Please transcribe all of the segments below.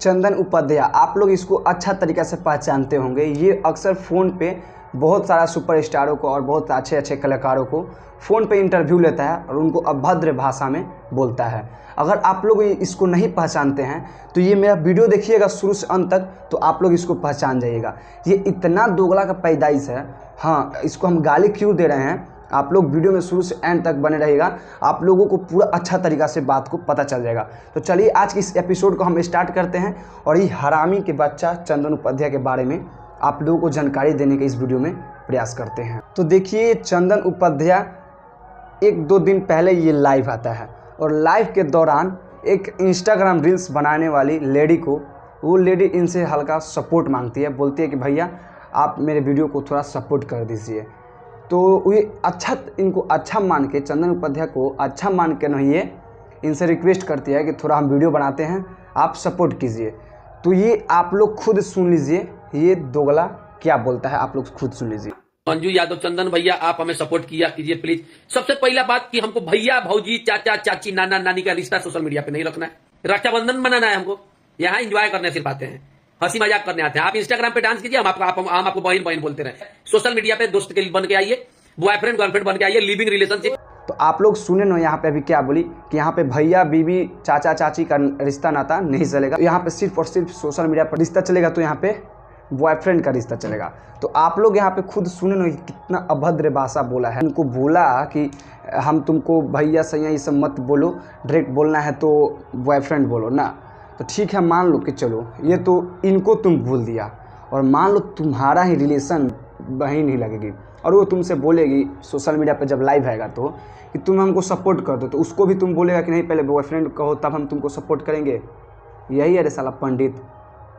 चंदन उपाध्याय, आप लोग इसको अच्छा तरीक़ा से पहचानते होंगे। ये अक्सर फ़ोन पे बहुत सारा सुपरस्टारों को और बहुत अच्छे अच्छे कलाकारों को फ़ोन पे इंटरव्यू लेता है और उनको अभद्र भाषा में बोलता है। अगर आप लोग इसको नहीं पहचानते हैं तो ये मेरा वीडियो देखिएगा शुरू से अंत तक, तो आप लोग इसको पहचान जाइएगा। ये इतना दोगला का पैदाइश है। हाँ, इसको हम गाली क्यों दे रहे हैं, आप लोग वीडियो में शुरू से एंड तक बने रहिएगा, आप लोगों को पूरा अच्छा तरीक़ा से बात को पता चल जाएगा। तो चलिए आज की इस एपिसोड को हम स्टार्ट करते हैं और ये हरामी के बच्चा चंदन उपाध्याय के बारे में आप लोगों को जानकारी देने के इस वीडियो में प्रयास करते हैं। तो देखिए, चंदन उपाध्याय 1-2 दिन पहले ये लाइव आता है और लाइव के दौरान एक इंस्टाग्राम रील्स बनाने वाली लेडी को, वो लेडी इनसे हल्का सपोर्ट मांगती है, बोलती है कि भैया आप मेरे वीडियो को थोड़ा सपोर्ट कर दीजिए। तो ये इनको अच्छा मान के, चंदन उपाध्याय को अच्छा मान के नहीं, ये इनसे रिक्वेस्ट करती है कि थोड़ा हम वीडियो बनाते हैं, आप सपोर्ट कीजिए। तो ये आप लोग खुद सुन लीजिए, ये दोगला क्या बोलता है, आप लोग खुद सुन लीजिए। मंजू यादव, चंदन भैया आप हमें सपोर्ट किया कीजिए प्लीज। सबसे पहला बात कि हमको भैया भौजी चाचा चाची नाना नानी का रिश्ता सोशल मीडिया पे नहीं रखना है। रक्षाबंधन मनाना है हमको, यहाँ एंजॉय करने सिर्फ आते हैं, हंसी मजाक करने आते हैं। आप इंस्टाग्राम पे डांस कीजिए, हम आपको बहन बहन बोलते रहे। सोशल मीडिया पे दोस्त के बन के आइए, बॉयफ्रेंड गर्लफ्रेंड बन के आइए, लिविंग रिलेशनशिप। तो आप लोग सुने ना, यहाँ पे अभी क्या बोली कि यहाँ पे भैया बीबी चाचा चाची का रिश्ता नाता नहीं चलेगा, यहाँ पे सिर्फ और सिर्फ सोशल मीडिया पर रिश्ता चलेगा, तो यहाँ पे बॉयफ्रेंड का रिश्ता चलेगा। तो आप लोग यहाँ पे खुद सुने ना कितना अभद्र भाषा बोला है। उनको बोला कि हम तुमको भैया सैया ये सब मत बोलो, डायरेक्ट बोलना है तो बॉयफ्रेंड बोलो ना। तो ठीक है, मान लो कि चलो ये तो इनको तुम भूल दिया, और मान लो तुम्हारा ही रिलेशन बहन ही लगेगी और वो तुमसे बोलेगी सोशल मीडिया पे जब लाइव आएगा तो कि तुम हमको सपोर्ट कर दो, तो उसको भी तुम बोलेगा कि नहीं पहले बॉयफ्रेंड कहो तब हम तुमको सपोर्ट करेंगे। यही अरे साला पंडित,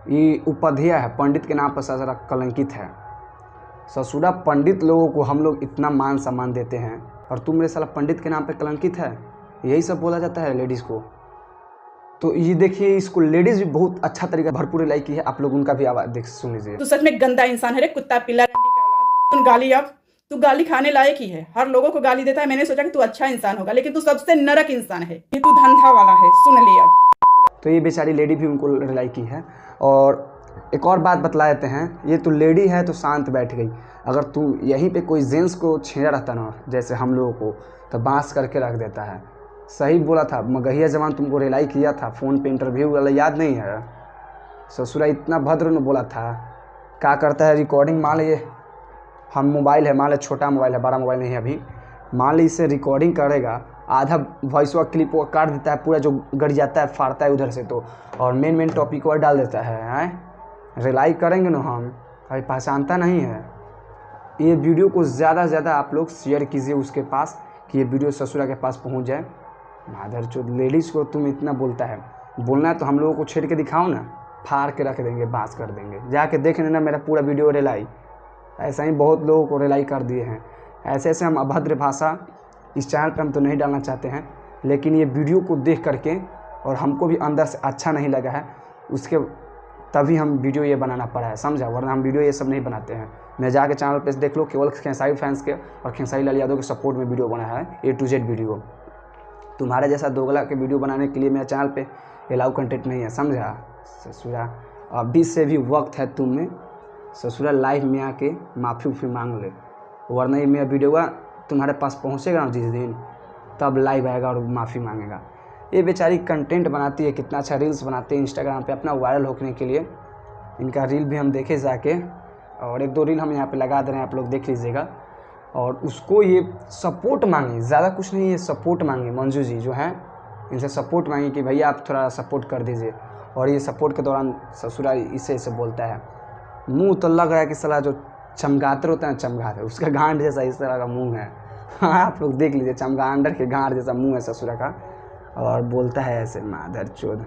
ये उपाध्याय है, पंडित के नाम पर सारा कलंकित है। ससुरा पंडित लोगों को हम लोग इतना मान सम्मान देते हैं और तुम मेरे साला पंडित के नाम पे कलंकित है, यही सब बोला जाता है लेडीज़ को। तो ये देखिए, इसको लेडीज़ भी बहुत अच्छा तरीका भरपूर लाइक की है, आप लोग उनका भी आवाज़ देख सुन लीजिए। तू सच में गंदा इंसान है रे, कुत्ता पिल्ला रंडी का औलाद। सुन गाली, अब तू गाली खाने लायक ही है, हर लोगों को गाली देता है। मैंने सोचा कि तू अच्छा इंसान होगा, लेकिन तू सबसे नरक इंसान है, ये तू धंधा वाला है, सुन लिया। तो ये बेचारी लेडी भी उनको रिलाई की है। और एक और बात बतला देते हैं, ये तो लेडी है तो शांत बैठ गई, अगर तू यहीं पे कोई जेंट्स को छेड़ा रहता ना जैसे हम लोगों को, तो बांस करके रख देता है। सही बोला था, मगहिया जवान तुमको रिलाई किया था फ़ोन पे इंटरव्यू वाला, याद नहीं है? ससुरा इतना भद्र ने बोला था। क्या करता है, रिकॉर्डिंग मान लीजिए हम मोबाइल है, मान लो छोटा मोबाइल है, बड़ा मोबाइल नहीं है अभी, मान ली इसे रिकॉर्डिंग करेगा, आधा वॉइस व क्लिप वो काट देता है, पूरा जो गड़ जाता है फाड़ता है उधर से, तो और मेन टॉपिक और डाल देता है। रिलाई करेंगे ना हम, अभी पहचानता नहीं है। ये वीडियो को ज़्यादा से ज़्यादा आप लोग शेयर कीजिए उसके पास, कि ये वीडियो ससुरा के पास पहुंच जाए। माधरचोद, लेडीज़ को तुम इतना बोलता है, बोलना है तो हम लोगों को छेड़ के दिखाओ ना, फाड़ के रख देंगे, बांस कर देंगे। जाके देख लेना मेरा पूरा वीडियो रिलाई, ऐसा ही बहुत लोगों को रिलाई कर दिए हैं। ऐसे ऐसे हम अभद्र भाषा इस चैनल पर हम तो नहीं डालना चाहते हैं, लेकिन ये वीडियो को देख करके और हमको भी अंदर से अच्छा नहीं लगा है, उसके तभी हम वीडियो ये बनाना पड़ा है, समझा, वरना हम वीडियो ये सब नहीं बनाते हैं। मैं जाके चैनल पे देख लो, केवल खेसारी फैंस के और खेसारी लाल यादव के सपोर्ट में वीडियो बना है, A to Z वीडियो। तुम्हारे जैसा दोगला के वीडियो बनाने के लिए मेरे चैनल पे अलाउ कंटेंट नहीं है, समझा। ससुरा अभी से भी वक्त है, तुमने ससुरा लाइव में आके माफ़ी मांग ले, वरना ये मेरा वीडियो तुम्हारे पास पहुँचेगा ना जिस दिन, तब लाइव आएगा और माफ़ी मांगेगा। ये बेचारी कंटेंट बनाती है, कितना अच्छा रील्स बनाती है इंस्टाग्राम पे अपना वायरल होने के लिए। इनका रील भी हम देखे जाके, और 1-2 रील हम यहाँ पे लगा दे रहे हैं, आप लोग देख लीजिएगा। और उसको ये सपोर्ट मांगे, ज़्यादा कुछ नहीं, ये सपोर्ट मांगे। मंजू जी जो हैं, इनसे सपोर्ट मांगे कि भैया आप थोड़ा सपोर्ट कर दीजिए। और ये सपोर्ट के दौरान ससुरा इसे बोलता है। मुँह तो लग रहा है कि साला जो चमगादड़ होता है ना, चमगादड़, उसका गांड जैसा इस तरह का मुँह है। हाँ, आप लोग देख लीजिए, चमगादड़ के गांड जैसा मुँह है ससुरा का, और बोलता है ऐसे माधरचोद।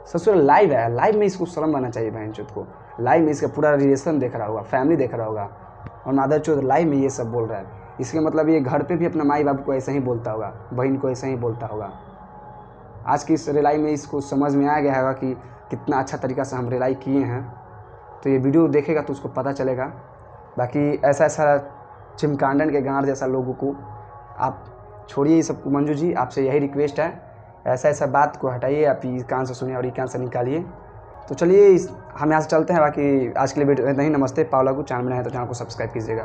ससुर लाइव है, लाइव में इसको शर्म आना चाहिए बहनचोद को। लाइव में इसका पूरा रिलेशन देख रहा होगा, फैमिली देख रहा होगा, और माधरचोद लाइव में ये सब बोल रहा है। इसके मतलब ये घर पे भी अपना माई बाप को ऐसे ही बोलता होगा, बहन को ऐसे ही बोलता होगा। आज की इस रिलाई में इसको समझ में आ गया होगा कि कितना अच्छा तरीक़ा से हम रिलाई किए हैं। तो ये वीडियो देखेगा तो उसको पता चलेगा। बाकी ऐसा चिमकांडन के गांड जैसा लोगों को आप छोड़िए, ये सब। मंजू जी आपसे यही रिक्वेस्ट है, ऐसा बात को हटाइए, आप ये कान से सुनिए और ये कान से निकालिए। तो चलिए हम यहाँ से चलते हैं। बाकी आज के लिए वीडियो इतना ही। नमस्ते। पावला को चैनल में नया है तो चैनल को सब्सक्राइब कीजिएगा।